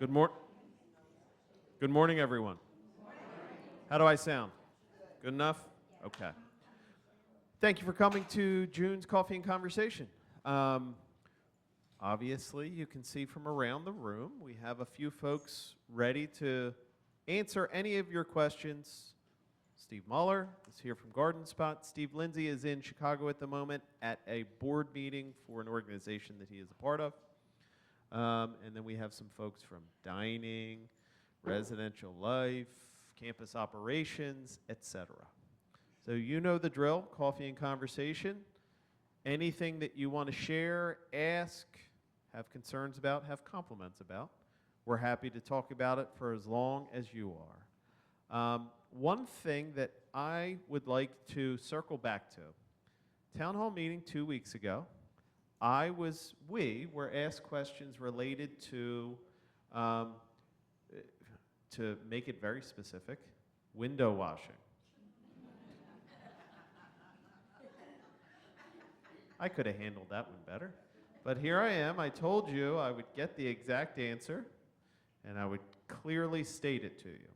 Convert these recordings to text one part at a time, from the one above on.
Good morning. Good morning, everyone. How do I sound? Good enough? Okay. Thank you for coming to June's Coffee and Conversation. Obviously, you can see from around the room, we have a few folks ready to answer any of your questions. Steve Muller is here from Garden Spot. Steve Lindsay is in Chicago at the moment at a board meeting for an organization that he is a part of. And then we have some folks from dining, residential life, campus operations, etc. So you know the drill, coffee and conversation. Anything that you want to share, ask, have concerns about, have compliments about, we're happy to talk about it for as long as you are. One thing that I would like to circle back to, town hall meeting 2 weeks ago, we were asked questions related to make it very specific, window washing. I could have handled that one better. But here I am. I told you I would get the exact answer, and I would clearly state it to you.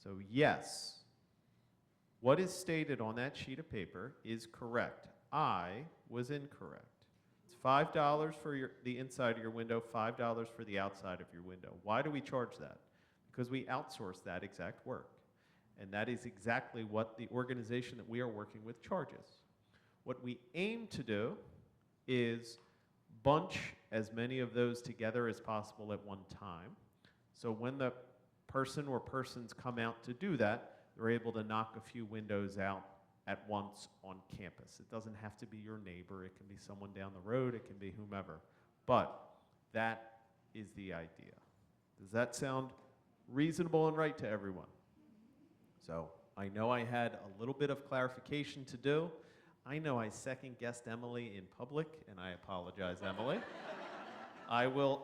So yes, what is stated on that sheet of paper is correct. I was incorrect. It's $5 for the inside of your window, $5 for the outside of your window. Why do we charge that? Because we outsource that exact work. And that is exactly what the organization that we are working with charges. What we aim to do is bunch as many of those together as possible at one time. So when the person or persons come out to do that, they're able to knock a few windows out at once on campus. It doesn't have to be your neighbor. It can be someone down the road. It can be whomever. But that is the idea. Does that sound reasonable and right to everyone? So I know I had a little bit of clarification to do. I know I second-guessed Emily in public, and I apologize, Emily. I will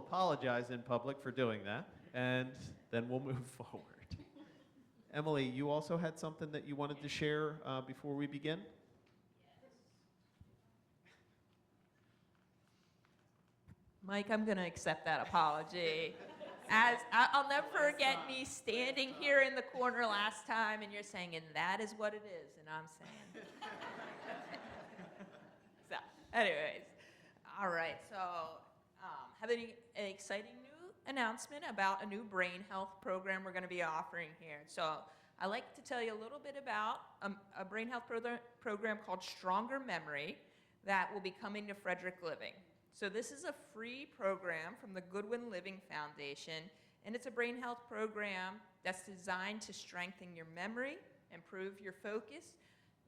apologize in public for doing that, and then we'll move forward. Emily, you also had something that you wanted to share before we begin? Mike, I'm going to accept that apology. I'll never forget me standing here in the corner last time, and you're saying, and that is what it is, and I'm saying. So, anyways, all right. So, have an exciting new announcement about a new brain health program we're going to be offering here. So, I'd like to tell you a little bit about a brain health program called Stronger Memory that will be coming to Frederick Living. So this is a free program from the Goodwin Living Foundation, and it's a brain health program that's designed to strengthen your memory, improve your focus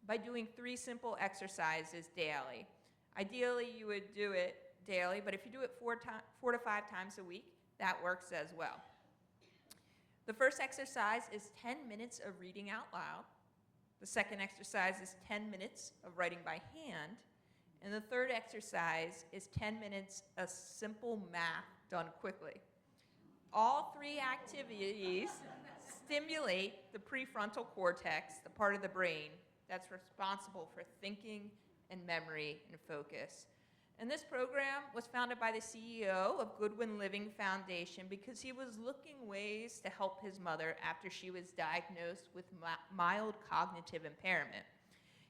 by doing 3 simple exercises daily. Ideally, you would do it daily, but if you do it 4 to 5 times a week, that works as well. The first exercise is 10 minutes of reading out loud. The second exercise is 10 minutes of writing by hand. And the third exercise is 10 minutes of simple math done quickly. All 3 activities stimulate the prefrontal cortex, the part of the brain that's responsible for thinking and memory and focus. And this program was founded by the CEO of Goodwin Living Foundation because he was looking ways to help his mother after she was diagnosed with mild cognitive impairment.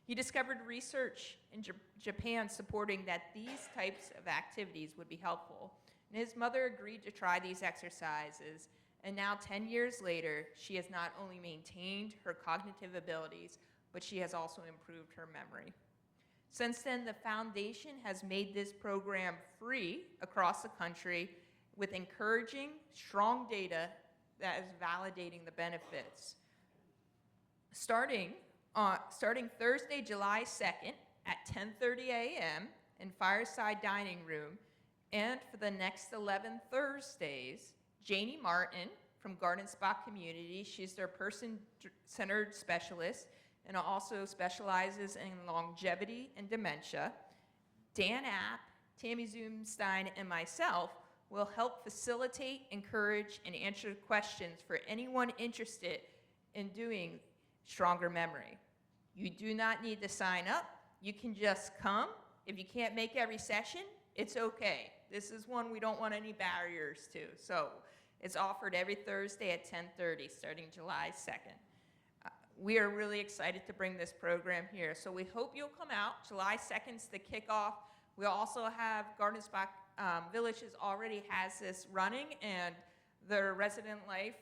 He discovered research in Japan supporting that these types of activities would be helpful. And his mother agreed to try these exercises, and now 10 years later, she has not only maintained her cognitive abilities, but she has also improved her memory. Since then, the foundation has made this program free across the country with encouraging, strong data that is validating the benefits. Starting Thursday, July 2nd at 10:30 a.m. in Fireside Dining Room, and for the next 11 Thursdays, Janie Martin from Garden Spot Community, she's their person-centered specialist and also specializes in longevity and dementia. Dan App, Tammy Zoomstein, and myself will help facilitate, encourage, and answer questions for anyone interested in doing Stronger Memory. You do not need to sign up. You can just come. If you can't make every session, it's okay. This is one we don't want any barriers to. So It's offered every Thursday at 10:30, starting July 2nd. We are really excited to bring this program here, so we hope you'll come out. July 2nd is the kickoff. We also have Gardensbach Villages already has this running, and their resident life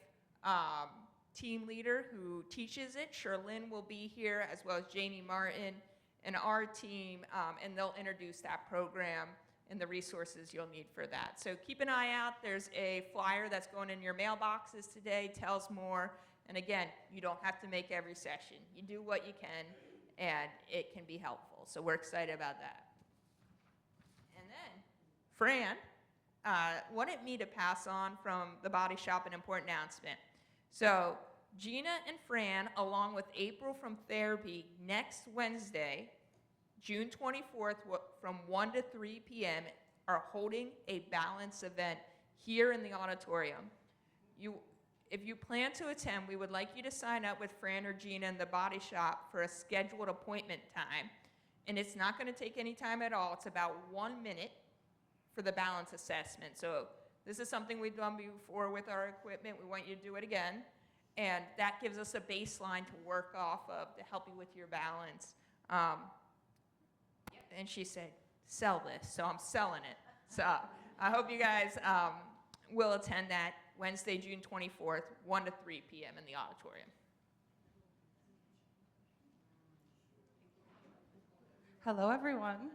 team leader who teaches it, Sherlyn, will be here, as well as Janie Martin and our team, and they'll introduce that program and the resources you'll need for that. So keep an eye out. There's a flyer that's going in your mailboxes today, tells more. And again, you don't have to make every session. You do what you can, and it can be helpful. So we're excited about that. And then, Fran wanted me to pass on from the Body Shop an important announcement. So Gina and Fran, along with April from Therapy, next Wednesday, June 24th, from 1 to 3 p.m., are holding a balance event here in the auditorium. If you plan to attend, we would like you to sign up with Fran or Gina in the Body Shop for a scheduled appointment time. And it's not going to take any time at all. It's about 1 minute for the balance assessment. So this is something we've done before with our equipment. We want you to do it again. And that gives us a baseline to work off of to help you with your balance. And she said, sell this, so I'm selling it. So I hope you guys will attend that Wednesday, June 24th, 1 to 3 p.m. in the auditorium. Hello, everyone.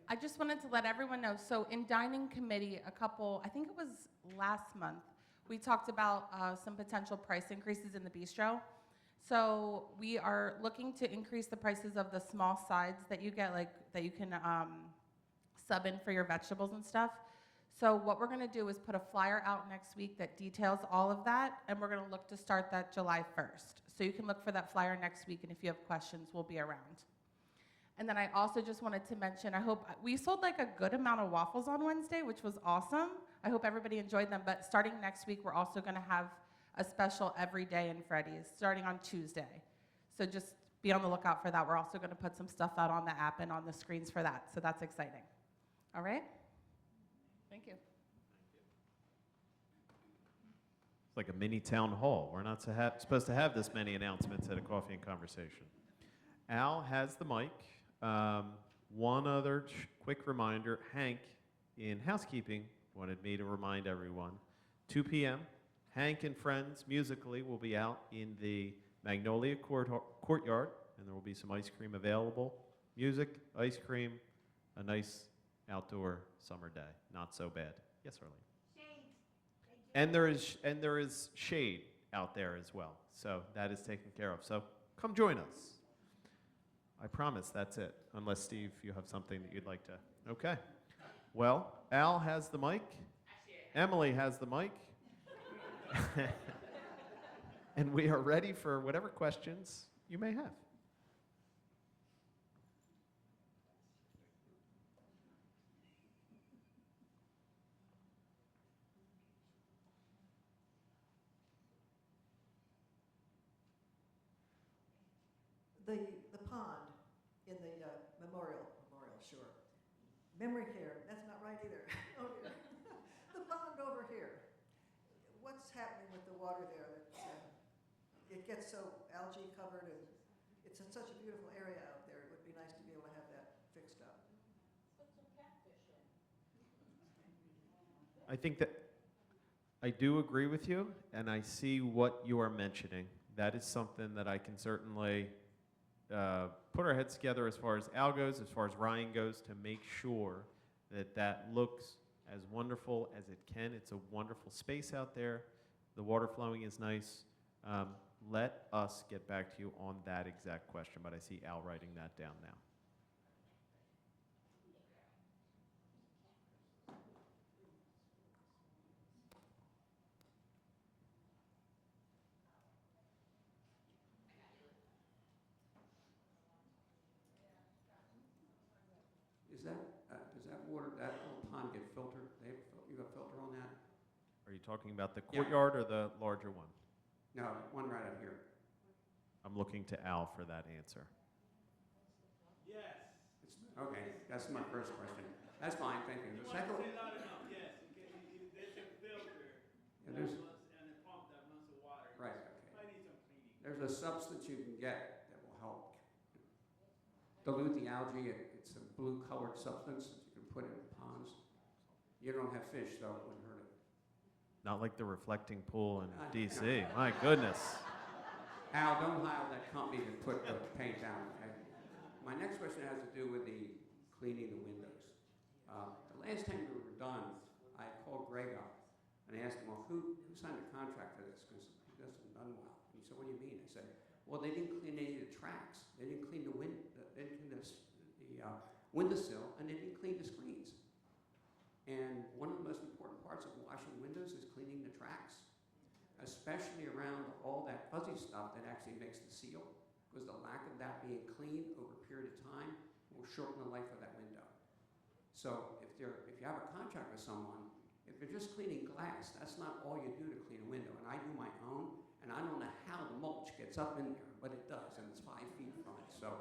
I just wanted to let everyone know, so in dining committee, I think it was last month, we talked about some potential price increases in the bistro. So we are looking to increase the prices of the small sides that you get, like that you can sub in for your vegetables and stuff. So what we're gonna do is put a flyer out next week that details all of that, and we're gonna look to start that July 1st. So you can look for that flyer next week, and if you have questions, we'll be around. And then I also just wanted to mention, we sold like a good amount of waffles on Wednesday, which was awesome. I hope everybody enjoyed them, but starting next week, we're also gonna have a special every day in Freddy's, starting on Tuesday. So just be on the lookout for that. We're also gonna put some stuff out on the app and on the screens for that, so that's exciting. All right? Thank you. It's like a mini town hall. We're not supposed to have this many announcements at a coffee and conversation. Al has the mic. One other quick reminder, Hank in housekeeping wanted me to remind everyone, 2 p.m., Hank and Friends musically will be out in the Magnolia Courtyard, and there will be some ice cream available. Music, ice cream, a nice outdoor summer day. Not so bad. Yes, Arlene? Shade. And there is shade out there as well. So that is taken care of. So come join us. I promise that's it. Unless, Steve, you have something that you'd like to. Okay. Well, Al has the mic. Emily has the mic. And we are ready for whatever questions you may have. The pond in the memorial shore. Memory care, that's not right either. Oh, yeah. The pond over here. What's happening with the water there? It gets so algae covered, and it's in such a beautiful area out there. It would be nice to be able to have that fixed up. Put some catfish in. I think that I do agree with you, and I see what you are mentioning. That is something that I can certainly put our heads together as far as Al goes, as far as Ryan goes, to make sure that that looks as wonderful as it can. It's a wonderful space out there. The water flowing is nice. Let us get back to you on that exact question, but I see Al writing that down now. Does that water, that little pond get filtered? You got a filter on that? Are you talking about the Yeah. courtyard or the larger one? No, one right out here. I'm looking to Al for that answer. Yes. Okay, that's my first question. That's fine, thank you. You The want to second, say loud enough, yes. There's a filter there's, And the pump that runs the water. right, okay. Might need some cleaning. There's a substance you can get that will help dilute the algae. It's a blue-colored substance that you can put in ponds. You don't have fish, so it wouldn't hurt it. Not like the reflecting pool in DC. My goodness. Al, don't hire that company to put the paint down, okay? My next question has to do with the cleaning the windows. The last time we were done, I called Greg up and I asked him, well, who signed a contract for this? Because he doesn't done well. And he said, what do you mean? I said, well, they didn't clean any of the tracks. They didn't clean the windowsill, and they didn't clean the screens. And one of the most important parts of washing windows is cleaning the tracks, especially around all that fuzzy stuff that actually makes the seal, because the lack of that being cleaned over a period of time will shorten the life of that window. So if you have a contract with someone, if you're just cleaning glass, that's not all you do to clean a window. And I do my own, and I don't know how the mulch gets up in there, but it does, and it's 5 feet from it. So,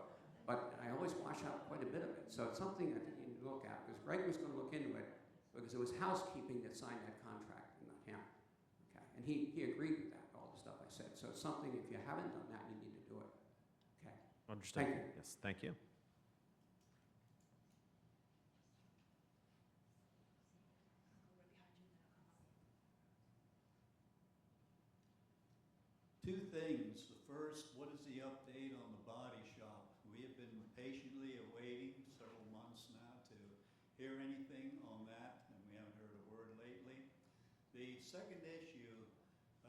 but I always wash out quite a bit of it. So it's something I think you need to look at, because Greg was going to look into it, because it was housekeeping that signed that contract and not him. Okay, and he agreed with that, all the stuff I said. So it's something, if you haven't done that, you need to do it. Okay. Understood. Thank you. Yes, thank you. Two things. The first, what is the update on the body shop? We have been patiently awaiting several months now to hear anything on that, and we haven't heard a word lately. The second issue,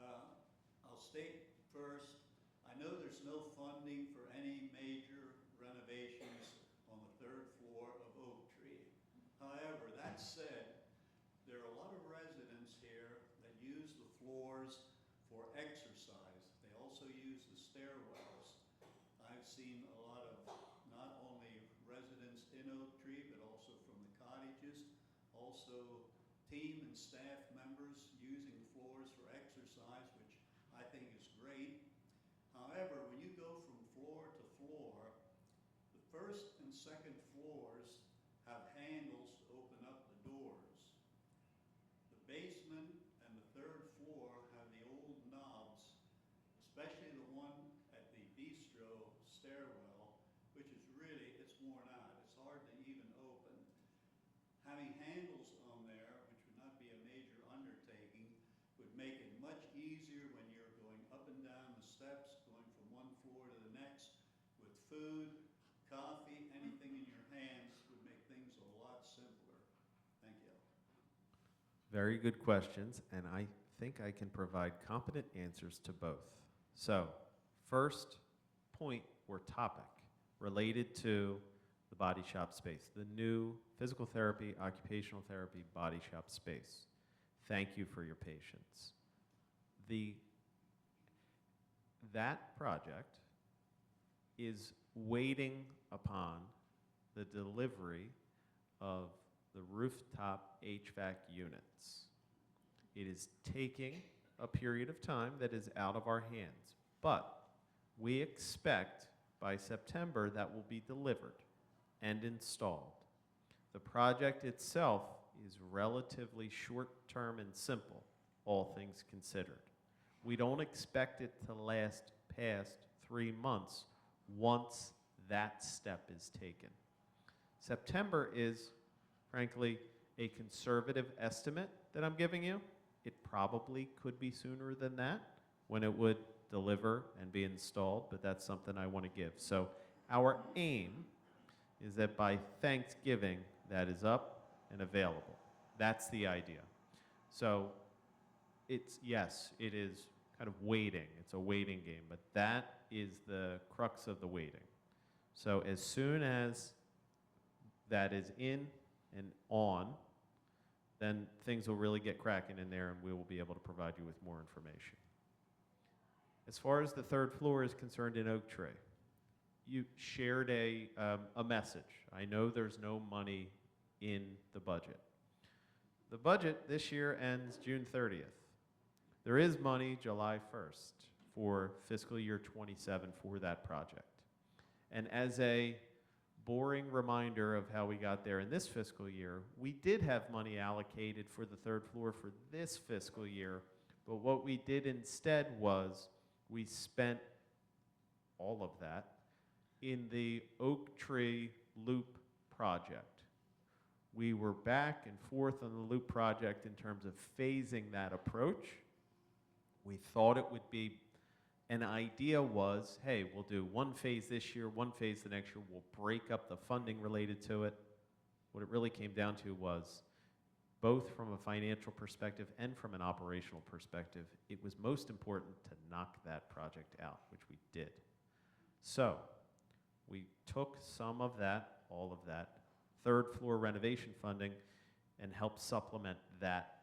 I'll state first, I know there's no funding for any major renovations on the 3rd floor of Oak Tree. However, that said, there are a lot of residents here that use the floors for exercise. They also use the stairwells. I've seen a lot of not only residents in Oak Tree, but also from the cottages, also team and staff members using floors for exercise, which I think is great. However, when you go from floor to floor, the first and second floors have handles to open up the doors. The basement and the 3rd floor have the old knobs, especially the one at the bistro stairwell, which is really, it's worn out. It's hard to even open. Having handles on there, which would not be a major undertaking, would make it much easier when you're going up and down the steps, going from one floor to the next, with food, coffee, anything in your hands would make things a lot simpler. Thank you. Very good questions, and I think I can provide competent answers to both. So, first point or topic related to the body shop space, the new physical therapy, occupational therapy body shop space. Thank you for your patience. That project is waiting upon the delivery of the rooftop HVAC units. It is taking a period of time that is out of our hands, but we expect by September that will be delivered and installed. The project itself is relatively short-term and simple, all things considered. We don't expect it to last past 3 months once that step is taken. September is, frankly, a conservative estimate that I'm giving you. It probably could be sooner than that when it would deliver and be installed, but that's something I want to give. So our aim is that by Thanksgiving, that is up and available. That's the idea. So it's, yes, it is kind of waiting. It's a waiting game, but that is the crux of the waiting. So as soon as that is in and on, then things will really get cracking in there and we will be able to provide you with more information. As far as the 3rd floor is concerned in Oak Tree, you shared a message. I know there's no money in the budget. The budget this year ends June 30th. There is money July 1st for fiscal year 27 for that project. And as a boring reminder of how we got there in this fiscal year, we did have money allocated for the 3rd floor for this fiscal year, But what we did instead was we spent all of that in the Oak Tree Loop project. We were back and forth on the Loop project in terms of phasing that approach. We thought it would be, an idea was, hey, we'll do one phase this year, one phase the next year, we'll break up the funding related to it. What it really came down to was, both from a financial perspective and from an operational perspective, it was most important to knock that project out, which we did. So, we took some of that, all of that, third floor renovation funding and helped supplement that,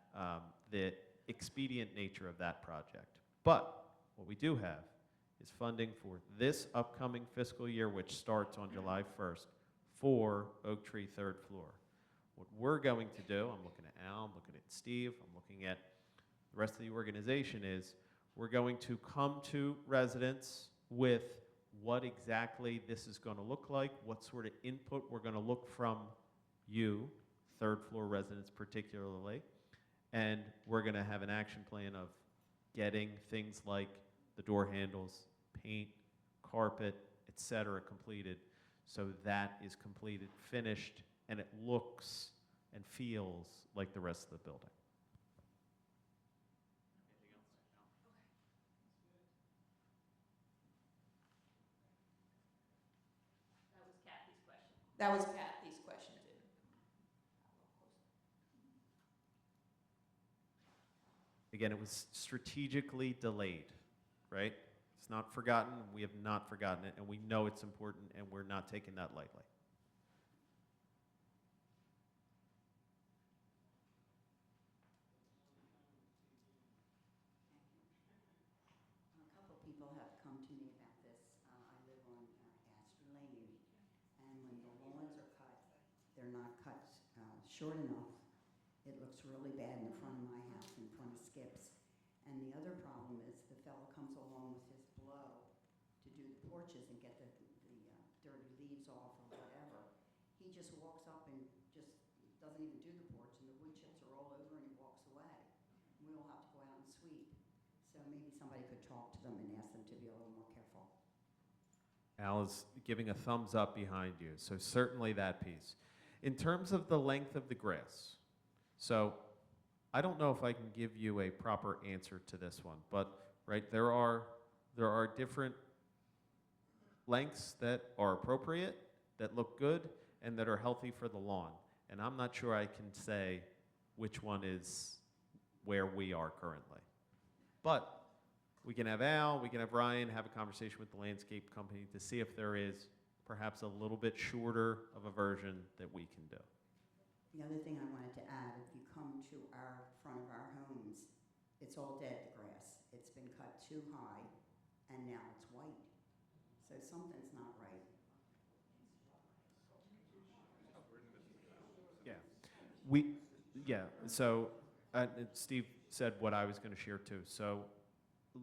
the expedient nature of that project. But what we do have is funding for this upcoming fiscal year, which starts on July 1st, for Oak Tree third floor. What we're going to do, I'm looking at Al, I'm looking at Steve, I'm looking at the rest of the organization, is we're going to come to residents with what exactly this is going to look like, what sort of input we're going to look from you, third floor residents particularly, and we're going to have an action plan of getting things like the door handles, paint, carpet, etc. completed, so that is completed, finished, and it looks and feels like the rest of the building. That was Kathy's question too. Again, it was strategically delayed, right? It's not forgotten. We have not forgotten it, and we know it's important, and we're not taking that lightly. A couple people have come to me about this. I live on Astor Lane, and when the lawns are cut, they're not cut short enough. It looks really bad in the front of my house, in front of Skip's. And the other problem is the fellow comes along with his blow to do the porches and get the dirty leaves off or whatever. He just walks up and just doesn't even do the porch, and the wood chips are all over, and he walks away. We all have to go out and sweep. So maybe somebody could talk to them and ask them to be a little more careful. Al is giving a thumbs up behind you, so certainly that piece. In terms of the length of the grass, so I don't know if I can give you a proper answer to this one, but right, there are different lengths that are appropriate, that look good, and that are healthy for the lawn. And I'm not sure I can say which one is where we are currently. But we can have Al, we can have Ryan have a conversation with the landscape company to see if there is perhaps a little bit shorter of a version that we can do. The other thing I wanted to add, if you come to our front of our homes, it's all dead, the grass. It's been cut too high, and now it's white. So something's not right. So Steve said what I was going to share too. So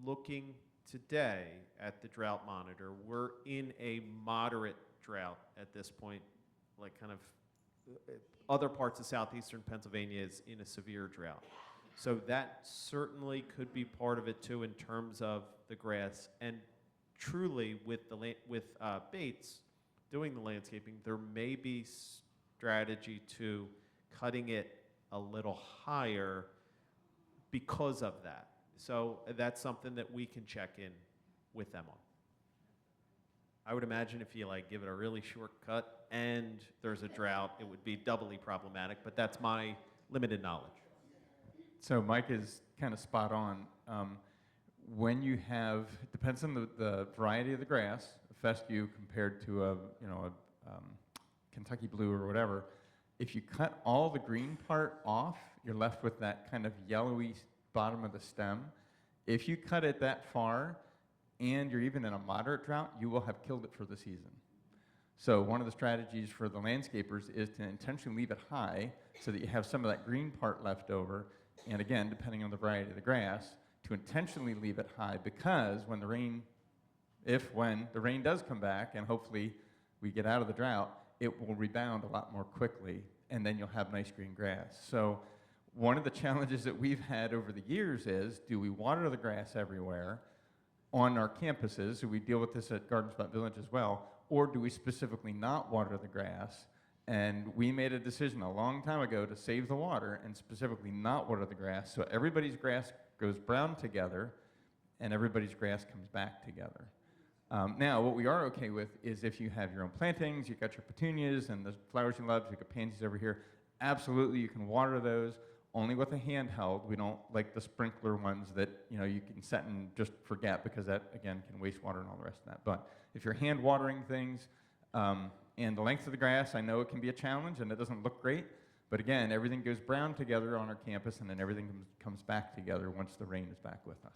looking today at the drought monitor, we're in a moderate drought at this point, like kind of other parts of southeastern Pennsylvania is in a severe drought. So that certainly could be part of it too in terms of the grass. And truly with Bates doing the landscaping, there may be strategy to cutting it a little higher because of that. So that's something that we can check in with them on. I would imagine if you give it a really short cut and there's a drought, it would be doubly problematic, but that's my limited knowledge. So Mike is kind of spot on. When you have, it depends on the variety of the grass, a fescue compared to a Kentucky blue or whatever. If you cut all the green part off, you're left with that kind of yellowy bottom of the stem. If you cut it that far and you're even in a moderate drought, you will have killed it for the season. So one of the strategies for the landscapers is to intentionally leave it high so that you have some of that green part left over. And again, depending on the variety of the grass, to intentionally leave it high, because when the rain does come back, and hopefully we get out of the drought, it will rebound a lot more quickly, and then you'll have nice green grass. So one of the challenges that we've had over the years is, do we water the grass everywhere on our campuses? So we deal with this at Garden Spot Village as well, or do we specifically not water the grass? And we made a decision a long time ago to save the water and specifically not water the grass, so everybody's grass goes brown together and everybody's grass comes back together. Now, what we are okay with is if you have your own plantings, you've got your petunias and the flowers you love, you've got pansies over here, absolutely you can water those, only with a handheld. We don't like the sprinkler ones that you can set and just forget, because that, again, can waste water and all the rest of that. But if you're hand watering things, and the length of the grass, I know it can be a challenge and it doesn't look great, but again, everything goes brown together on our campus and then everything comes back together once the rain is back with us.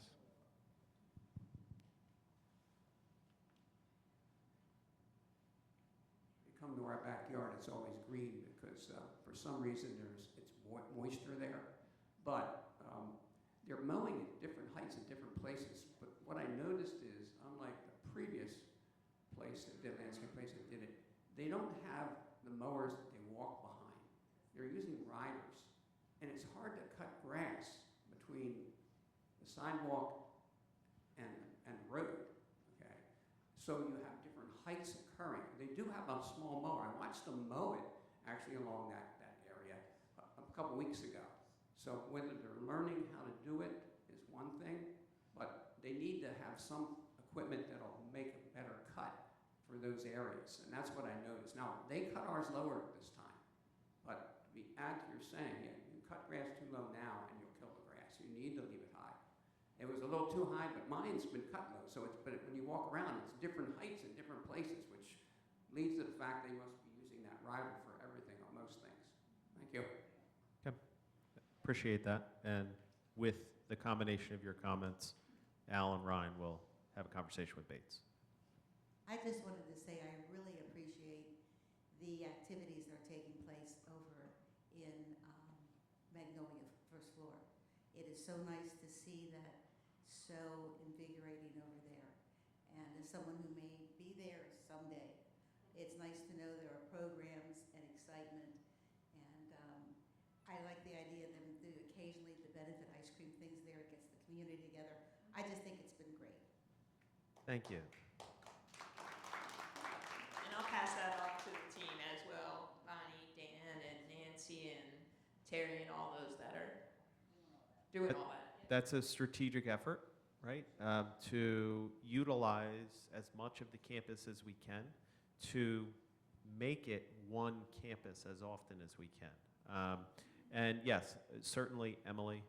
Come to our backyard, it's always green because for some reason it's moisture there. But they're mowing at different heights at different places. But what I noticed is, unlike the previous place that did landscape place that did it, they don't have the mowers that they walk behind. They're using riders, and it's hard to cut grass between the sidewalk and the road. Okay, so you have different heights occurring. They do have a small mower. I watched them mow it actually along that area a couple weeks ago. So whether they're learning how to do it is one thing, but they need to have some equipment that'll make a better cut for those areas, and that's what I noticed. Now, they cut ours lower this time, but to add to your saying, you cut grass too low now and you'll kill the grass. You need to leave it high. It was a little too high, but mine's been cut low, so but when you walk around, it's different heights in different places, which leads to the fact they must be using that rider for everything on most things. Thank you. Okay. Appreciate that. And with the combination of your comments, Al and Ryan will have a conversation with Bates. I just wanted to say I really appreciate the activities that are taking place over in Magnolia First Floor. It is so nice to see that, so invigorating over there. And as someone who may be there someday, it's nice to know there are programs and excitement. And I like the idea of them do occasionally the benefit ice cream things there. It gets the community together. I just think it's been great. Thank you. And I'll pass that off to the team as well, Bonnie, Dan, and Nancy, and Terry, and all those that are doing all that. That's a strategic effort, right? To utilize as much of the campus as we can to make it one campus as often as we can. And yes, certainly Emily,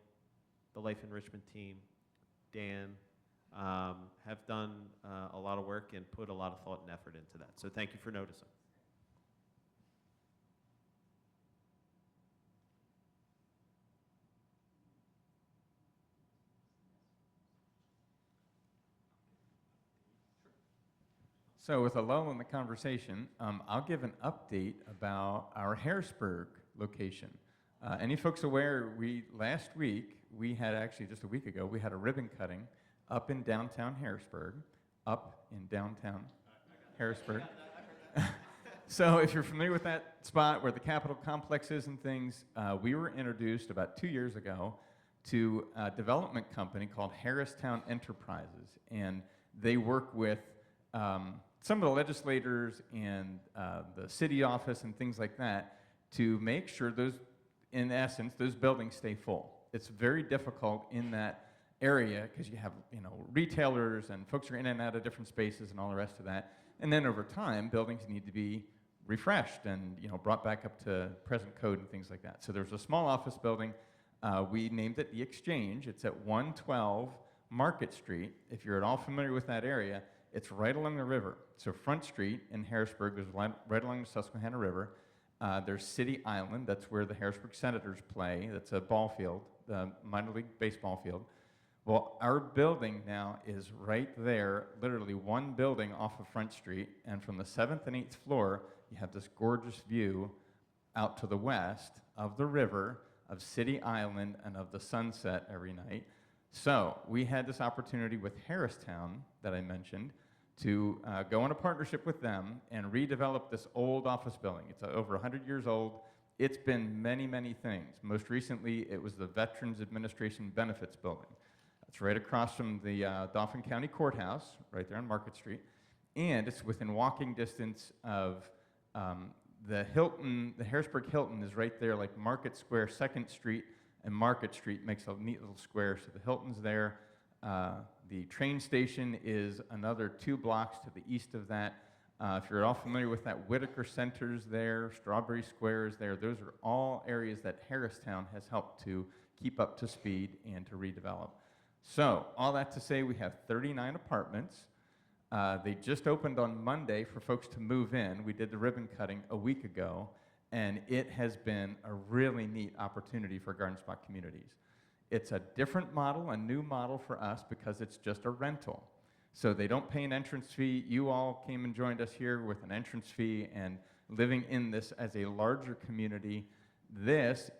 the Life Enrichment team, Dan, have done a lot of work and put a lot of thought and effort into that. So thank you for noticing. So with a lull in the conversation, I'll give an update about our Harrisburg location. Any folks aware, last week, we had actually just a week ago, we had a ribbon cutting up in downtown Harrisburg, Harrisburg. So if you're familiar with that spot where the Capitol complex is and things, we were introduced about 2 years ago to a development company called Harristown Enterprises. And they work with some of the legislators and the city office and things like that to make sure those, in essence, those buildings stay full. It's very difficult in that area because you have, retailers and folks are in and out of different spaces and all the rest of that. And then over time, buildings need to be refreshed and, brought back up to present code and things like that. So there's a small office building. We named it The Exchange. It's at 112 Market Street. If you're at all familiar with that area, it's right along the river. So Front Street in Harrisburg is right along the Susquehanna River. There's City Island. That's where the Harrisburg Senators play. That's a ball field, the minor league baseball field. Well, our building now is right there, literally one building off of Front Street. And from the 7th and 8th floor, you have this gorgeous view out to the west of the river, of City Island, and of the sunset every night. So we had this opportunity with Harristown that I mentioned to go in a partnership with them and redevelop this old office building. It's over 100 years old. It's been many, many things. Most recently, it was the Veterans Administration Benefits Building. That's right across from the Dauphin County Courthouse, right there on Market Street. And it's within walking distance of the Hilton. The Harrisburg Hilton is right there, like Market Square, 2nd Street, and Market Street makes a neat little square. So the Hilton's there. The train station is another 2 blocks to the east of that. If you're all familiar with that, Whitaker Center's there, Strawberry Square is there. Those are all areas that Harristown has helped to keep up to speed and to redevelop. So all that to say, we have 39 apartments. They just opened on Monday for folks to move in. We did the ribbon cutting a week ago, and it has been a really neat opportunity for Garden Spot Communities. It's a different model, a new model for us because it's just a rental. So they don't pay an entrance fee. You all came and joined us here with an entrance fee and living in this as a larger community. This,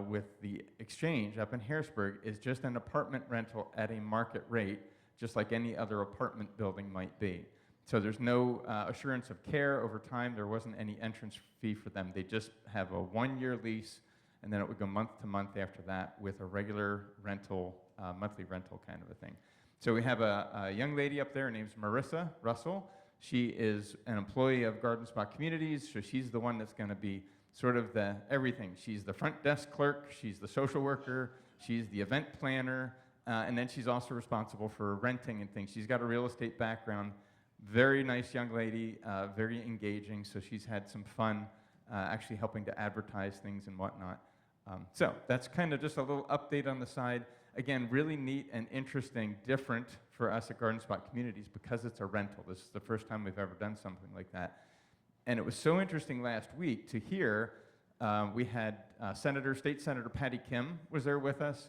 with the Exchange up in Harrisburg, is just an apartment rental at a market rate, just like any other apartment building might be. So there's no assurance of care over time. There wasn't any entrance fee for them. They just have a 1-year lease, and then it would go month to month after that with a regular rental, monthly rental kind of a thing. So we have a young lady up there, her name's Marissa Russell. She is an employee of Garden Spot Communities, so she's the one that's going to be sort of the everything. She's the front desk clerk, she's the social worker, she's the event planner, and then she's also responsible for renting and things. She's got a real estate background, very nice young lady, very engaging, so she's had some fun actually helping to advertise things and whatnot. So that's kind of just a little update on the side. Again, really neat and interesting, different for us at Garden Spot Communities because it's a rental. This is the first time we've ever done something like that. And it was so interesting last week to hear, we had State Senator Patty Kim was there with us.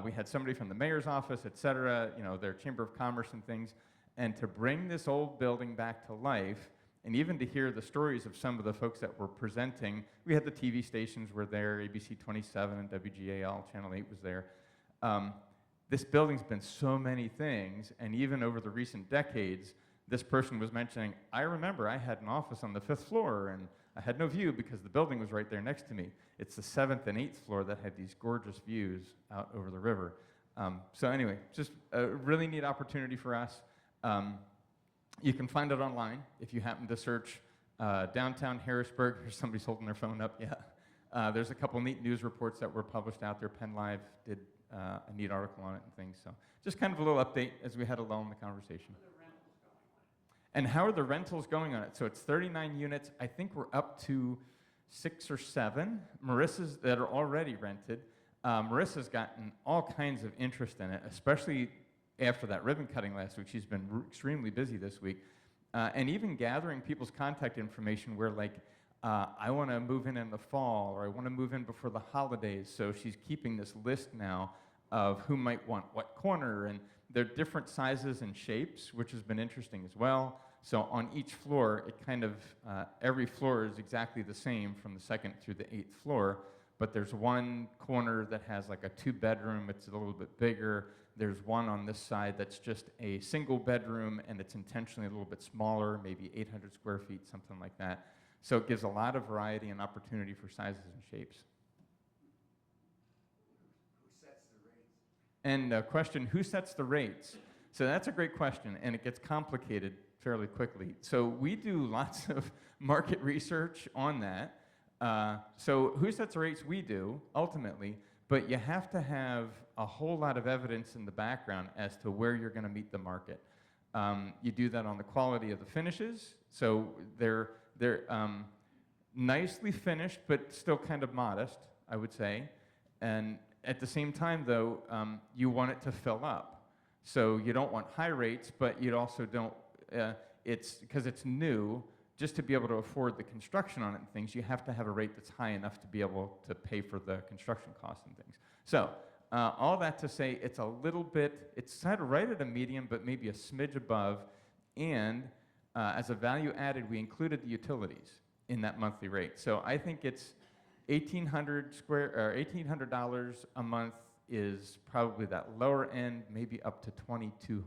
We had somebody from the mayor's office, et cetera, their Chamber of Commerce and things. And to bring this old building back to life, and even to hear the stories of some of the folks that were presenting, we had the TV stations were there, ABC 27 and WGAL, Channel 8 was there. This building's been so many things, and even over the recent decades, this person was mentioning, I remember I had an office on the 5th floor, and I had no view because the building was right there next to me. It's the 7th and 8th floor that had these gorgeous views out over the river. So anyway, just a really neat opportunity for us. You can find it online if you happen to search downtown Harrisburg. There's somebody's holding their phone up, yeah. There's a couple neat news reports that were published out there. Penn Live did a neat article on it and things. So just kind of a little update as we had a lull in the conversation. And how are the rentals going on it? So it's 39 units. I think we're up to 6 or 7. Marissa's that are already rented. Marissa's gotten all kinds of interest in it, especially after that ribbon cutting last week. She's been extremely busy this week. And even gathering people's contact information where like, I want to move in the fall, or I want to move in before the holidays. So she's keeping this list now of who might want what corner, and they're different sizes and shapes, which has been interesting as well. So on each floor, it kind of, every floor is exactly the same from the 2nd through the 8th floor, but there's one corner that has like a 2-bedroom, it's a little bit bigger. There's one on this side that's just a single bedroom, and it's intentionally a little bit smaller, maybe 800 square feet, something like that. So it gives a lot of variety and opportunity for sizes and shapes. Who sets the rates? And question, who sets the rates? So that's a great question, and it gets complicated fairly quickly. So we do lots of market research on that. So who sets the rates? We do, ultimately, but you have to have a whole lot of evidence in the background as to where you're going to meet the market. You do that on the quality of the finishes. So they're nicely finished, but still kind of modest, I would say. And at the same time, though, you want it to fill up. So you don't want high rates, but you also don't, it's because it's new, just to be able to afford the construction on it and things, you have to have a rate that's high enough to be able to pay for the construction costs and things. So all that to say, it's a little bit, it's kind of right at a medium, but maybe a smidge above. And as a value added, we included the utilities in that monthly rate. So I think it's $1,800 a month is probably that lower end, maybe up to $2,200 a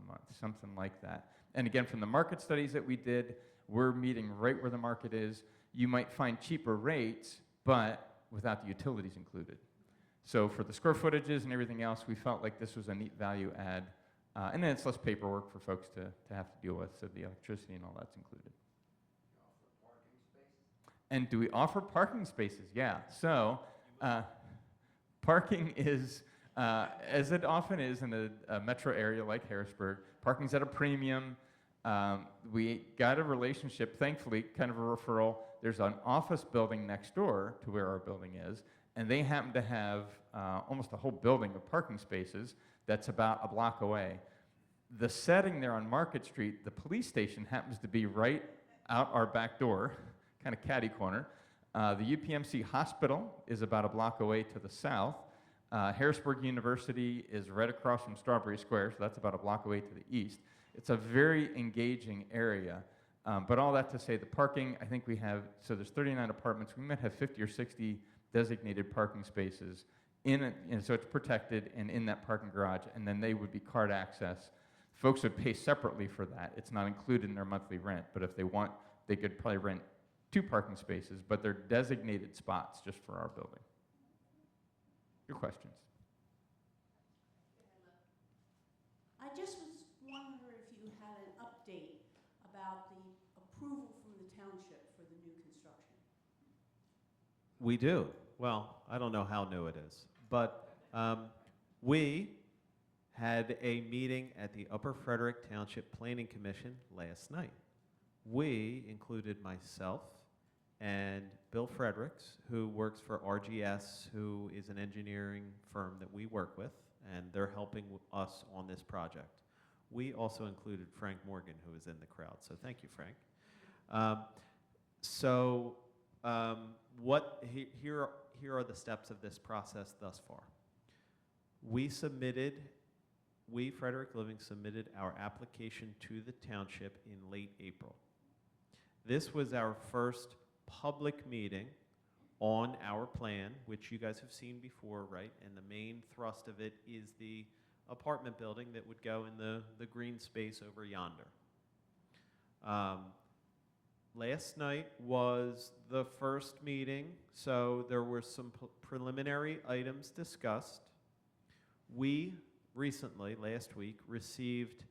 month, something like that. And again, from the market studies that we did, we're meeting right where the market is. you might find cheaper rates, but without the utilities included. So for the square footages and everything else, we felt like this was a neat value add. And then it's less paperwork for folks to have to deal with, so the electricity and all that's included. And do we offer parking spaces? Yeah. So parking is, as it often is in a metro area like Harrisburg, parking's at a premium. We got a relationship, thankfully, kind of a referral. There's an office building next door to where our building is, and they happen to have almost a whole building of parking spaces that's about a block away. The setting there on Market Street, the police station happens to be right out our back door, kind of catty corner. The UPMC hospital is about a block away to the south. Harrisburg University is right across from Strawberry Square, so that's about a block away to the east. It's a very engaging area. But all that to say, the parking, I think we have, so there's 39 apartments. We might have 50 or 60 designated parking spaces in it, and so it's protected and in that parking garage, and then they would be card access. Folks would pay separately for that. It's not included in their monthly rent, but if they want, they could probably rent 2 parking spaces, but they're designated spots just for our building. Your questions? I just was wondering if you had an update about the approval from the township for the new construction. We do. Well, I don't know how new it is, but we had a meeting at the Upper Frederick Township Planning Commission last night. We included myself and Bill Fredericks, who works for RGS, who is an engineering firm that we work with, and they're helping us on this project. We also included Frank Morgan, who is in the crowd, so thank you, Frank. Here are the steps of this process thus far. We, Frederick Living, submitted our application to the township in late April. This was our first public meeting on our plan, which you guys have seen before, right? And the main thrust of it is the apartment building that would go in the green space over yonder. Last night was the first meeting, so there were some preliminary items discussed. We recently, last week, received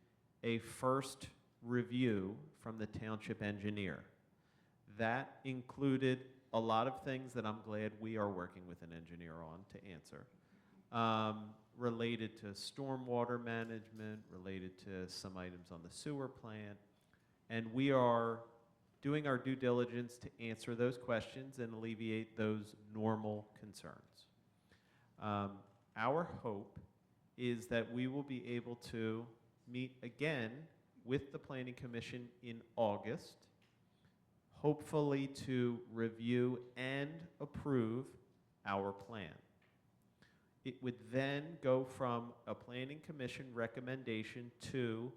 a first review from the township engineer. That included a lot of things that I'm glad we are working with an engineer on to answer, related to stormwater management, related to some items on the sewer plant, and we are doing our due diligence to answer those questions and alleviate those normal concerns. Our hope is that we will be able to meet again with the Planning Commission in August, hopefully to review and approve our plan. It would then go from a Planning Commission recommendation to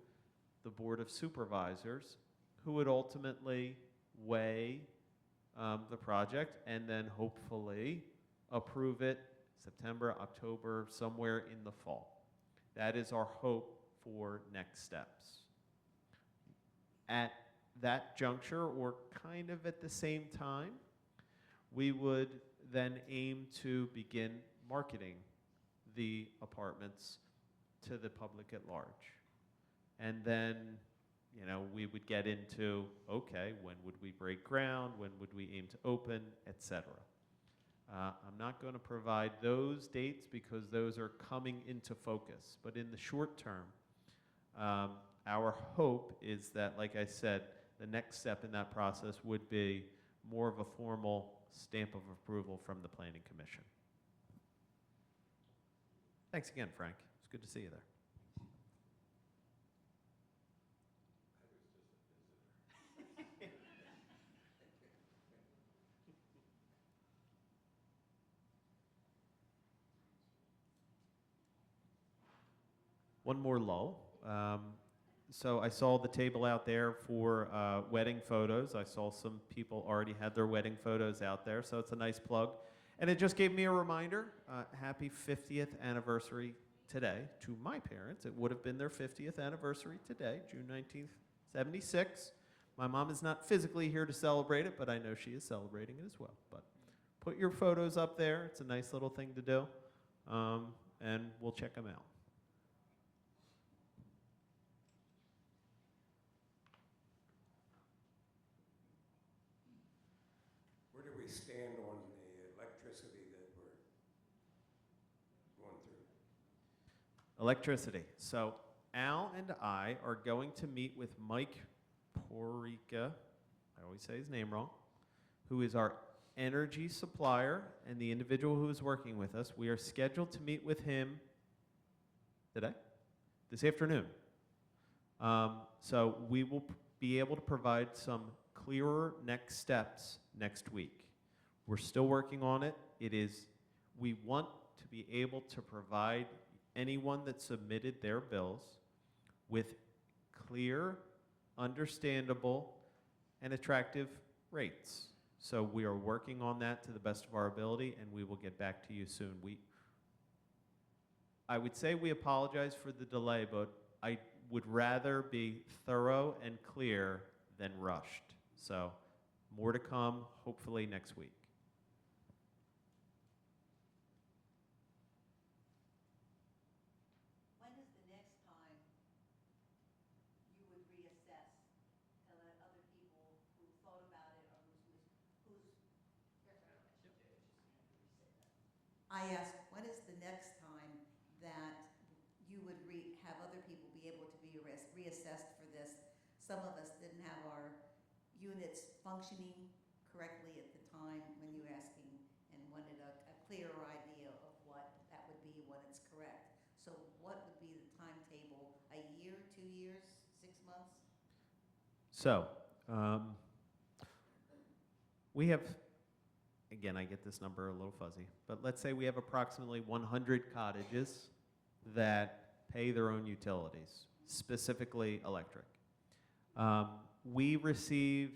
the Board of Supervisors, who would ultimately weigh the project and then hopefully approve it September, October, somewhere in the fall. That is our hope for next steps. At that juncture, or kind of at the same time, we would then aim to begin marketing the apartments to the public at large. And then, you know, we would get into, okay, when would we break ground, when would we aim to open, etc. I'm not going to provide those dates because those are coming into focus. But in the short term, our hope is that, like I said, the next step in that process would be more of a formal stamp of approval from the Planning Commission. Thanks again, Frank. It's good to see you there. One more lull. So I saw the table out there for wedding photos. I saw some people already had their wedding photos out there, so it's a nice plug. And it just gave me a reminder, happy 50th anniversary today to my parents. It would have been their 50th anniversary today, June 19th, 76. My mom is not physically here to celebrate it, but I know she is celebrating it as well. But put your photos up there. It's a nice little thing to do, and we'll check them out. Where do we stand on the electricity that we're going through? Electricity. So Al and I are going to meet with Mike Porica, I always say his name wrong, who is our energy supplier and the individual who is working with us. We are scheduled to meet with him today, this afternoon. So we will be able to provide some clearer next steps next week. We're still working on it. We want to be able to provide anyone that submitted their bills with clear, understandable, and attractive rates. So we are working on that to the best of our ability, and we will get back to you soon. I would say we apologize for the delay, but I would rather be thorough and clear than rushed. So more to come, hopefully next week. When is the next time you would reassess to let other people who thought about it or I asked, when is the next time that you would have other people be able to be reassessed for this? Some of us didn't have our units functioning correctly at the time when you were asking and wanted a clearer idea of what that would be when it's correct. So what would be the timetable? A year, 2 years, 6 months? So, we have, again, I get this number a little fuzzy, but let's say we have approximately 100 cottages that pay their own utilities, specifically electric. We received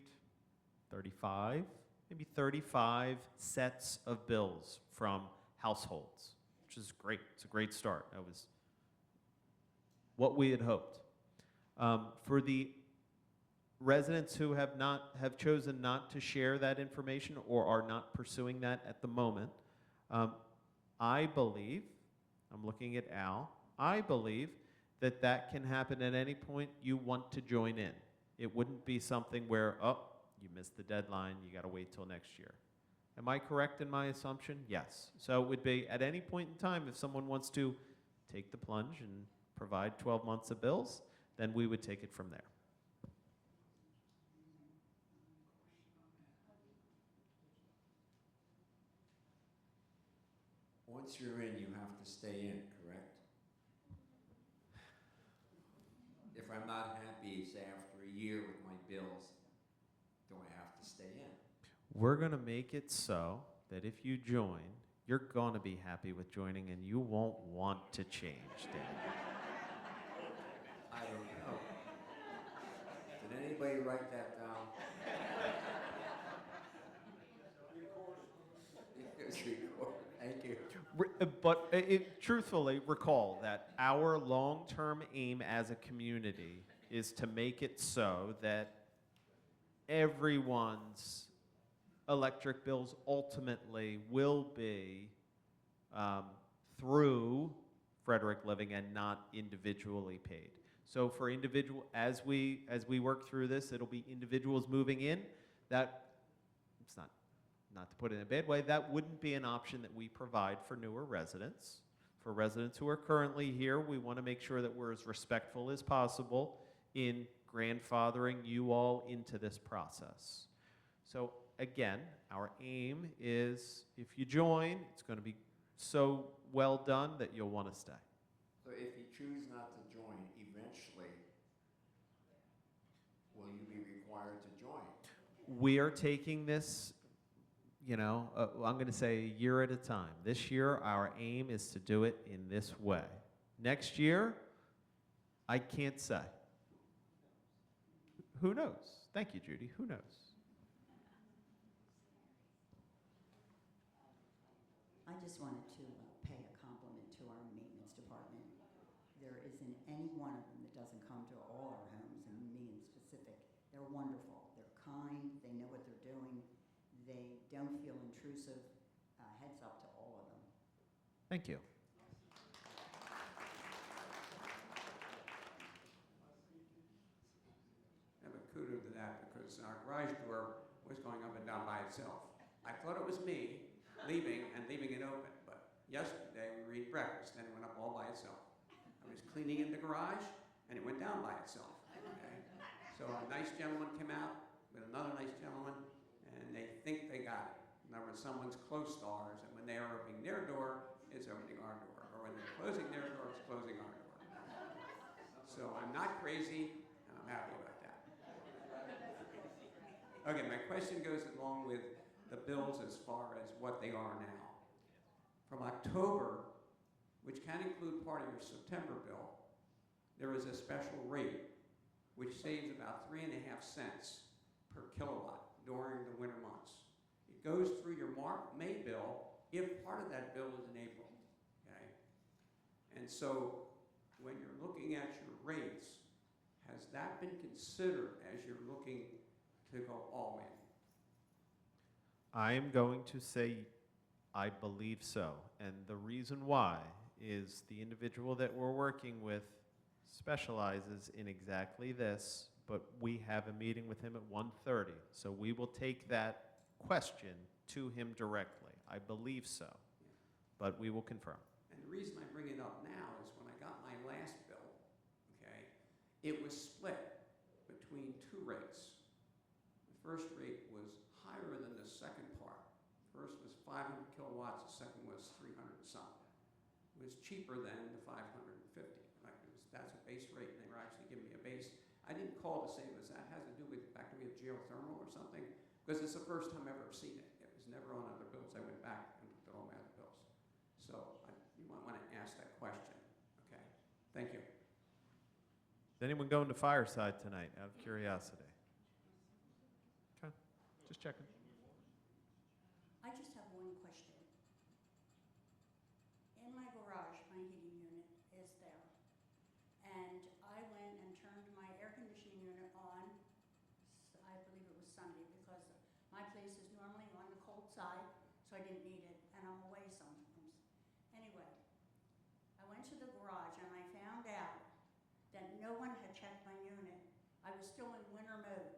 35, maybe 35 sets of bills from households, which is great. It's a great start. That was what we had hoped. For the residents who have chosen not to share that information or are not pursuing that at the moment, I believe, I'm looking at Al, I believe that that can happen at any point you want to join in. It wouldn't be something where, oh, you missed the deadline, you got to wait till next year. Am I correct in my assumption? Yes. So it would be at any point in time, if someone wants to take the plunge and provide 12 months of bills, then we would take it from there. Once you're in, you have to stay in, correct? If I'm not happy, say after a year with my bills, do I have to stay in? We're going to make it so that if you join, you're going to be happy with joining and you won't want to change, Dan. I don't know. Did anybody write that down? It's recorded. Thank you. But truthfully, recall that our long-term aim as a community is to make it so that everyone's electric bills ultimately will be through Frederick Living and not individually paid. So for as we work through this, it'll be individuals moving in. That it's not to put it in a bad way, that wouldn't be an option that we provide for newer residents. For residents who are currently here, we want to make sure that we're as respectful as possible in grandfathering you all into this process. So again, our aim is if you join, it's going to be so well done that you'll want to stay. So if you choose not to join, eventually, will you be required to join? We are taking this, I'm going to say a year at a time. This year, our aim is to do it in this way. Next year, I can't say. Who knows? Thank you, Judy. Who knows? I just wanted to pay a compliment to our maintenance department. There isn't any one of them that doesn't come to all our homes, and me in specific, They're wonderful. They're kind. They know what they're doing. They don't feel intrusive. Heads up to all of them. Thank you. I have a kudo to that because our garage door was going up and down by itself. I thought it was me leaving and leaving it open, but yesterday we were eating breakfast and it went up all by itself. I was cleaning in the garage and it went down by itself. Okay? So a nice gentleman came out with another nice gentleman and they think they got it. In other words, someone's close to ours, and when they are opening their door, it's opening our door. Or when they're closing their door, it's closing our door. So I'm not crazy, and I'm happy about that. Okay, my question goes along with the bills as far as what they are now. From October, which can include part of your September bill, there is a special rate which saves about 3.5 cents per kilowatt during the winter months. It goes through your May bill if part of that bill is in April, okay? And so when you're looking at your rates, has that been considered as you're looking to go all in? I am going to say I believe so. And the reason why is the individual that we're working with specializes in exactly this, but we have a meeting with him at 1:30. So we will take that question to him directly. I believe so, but we will confirm. And the reason I bring it up now is when I got my last bill, okay, it was split between two rates. The first rate was higher than the second part. First was 500 kilowatts, the second was 300 something. It was cheaper than the 550. Like that's a base rate, and they were actually giving me a base. I didn't call to say it was that has to do with the fact that we have geothermal or something, because it's the first time I've ever seen it. It was never on other bills. I went back and looked at all my other bills. So you might want to ask that question. Okay, thank you. Is anyone going to Fireside tonight, out of curiosity? Okay, just checking. I just have one question. In my garage, my heating unit is there. And I went and turned my air conditioning unit on, I believe it was Sunday, because my place is normally on the cold side, so I didn't need it, and I'm away sometimes. Anyway, I went to the garage and I found out that no one had checked my unit. I was still in winter mode.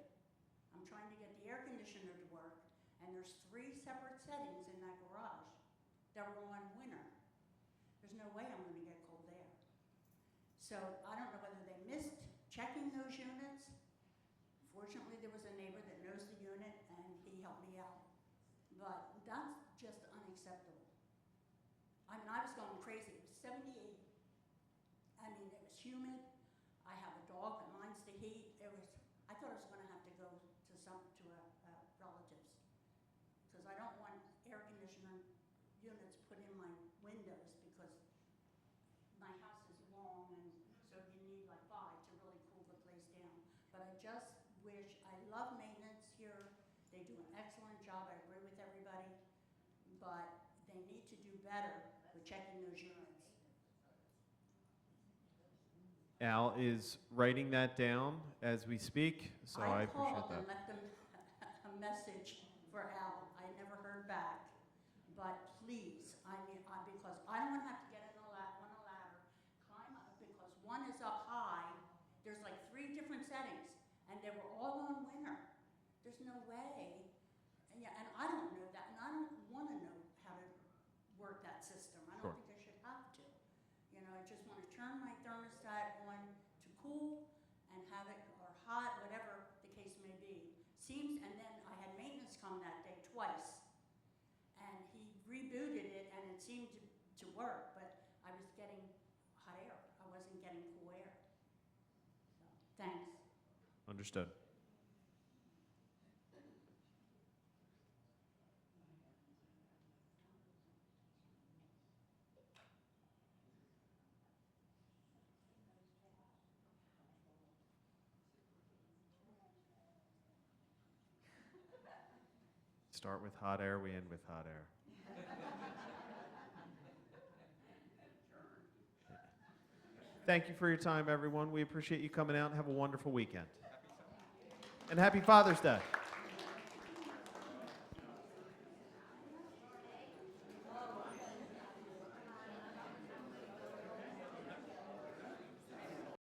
I'm trying to get the air conditioner to work, and there's 3 separate settings in that garage that were on winter. There's no way I'm going to get cold there. So I don't know whether they missed checking those units. Fortunately, there was a neighbor that knows the unit, and he helped me out. But that's just unacceptable. I mean, I was going crazy. It was 78. I mean, it was humid. I have a dog that minds the heat. I thought I was going to have to go to relatives, because I don't want air conditioner units put in my windows, because my house is long, and so you need like 5 to really cool the place down. But I just wish, I love maintenance here. They do an excellent job. I agree with everybody, but they need to do better with checking those units. Al is writing that down as we speak, so I appreciate called that. and left them a message for Al. I never heard back. But please, because I don't want to have to get on a ladder, climb up, because one is up high. There's like 3 different settings, and they were all on winter. There's no way. And yeah, and I don't know that, and I don't want to know how to work that system. I don't Sure. think I should have to. You know, I just want to turn my thermostat on to cool and have it, or hot, whatever the case may be. And then I had maintenance come that day twice, and he rebooted it, and it seemed to work, but I was getting hot air. I wasn't getting cool air. So, thanks. Understood. Start with hot air, we end with hot air. Thank you for your time, everyone. We appreciate you coming out and have a wonderful weekend. and happy Father's Day.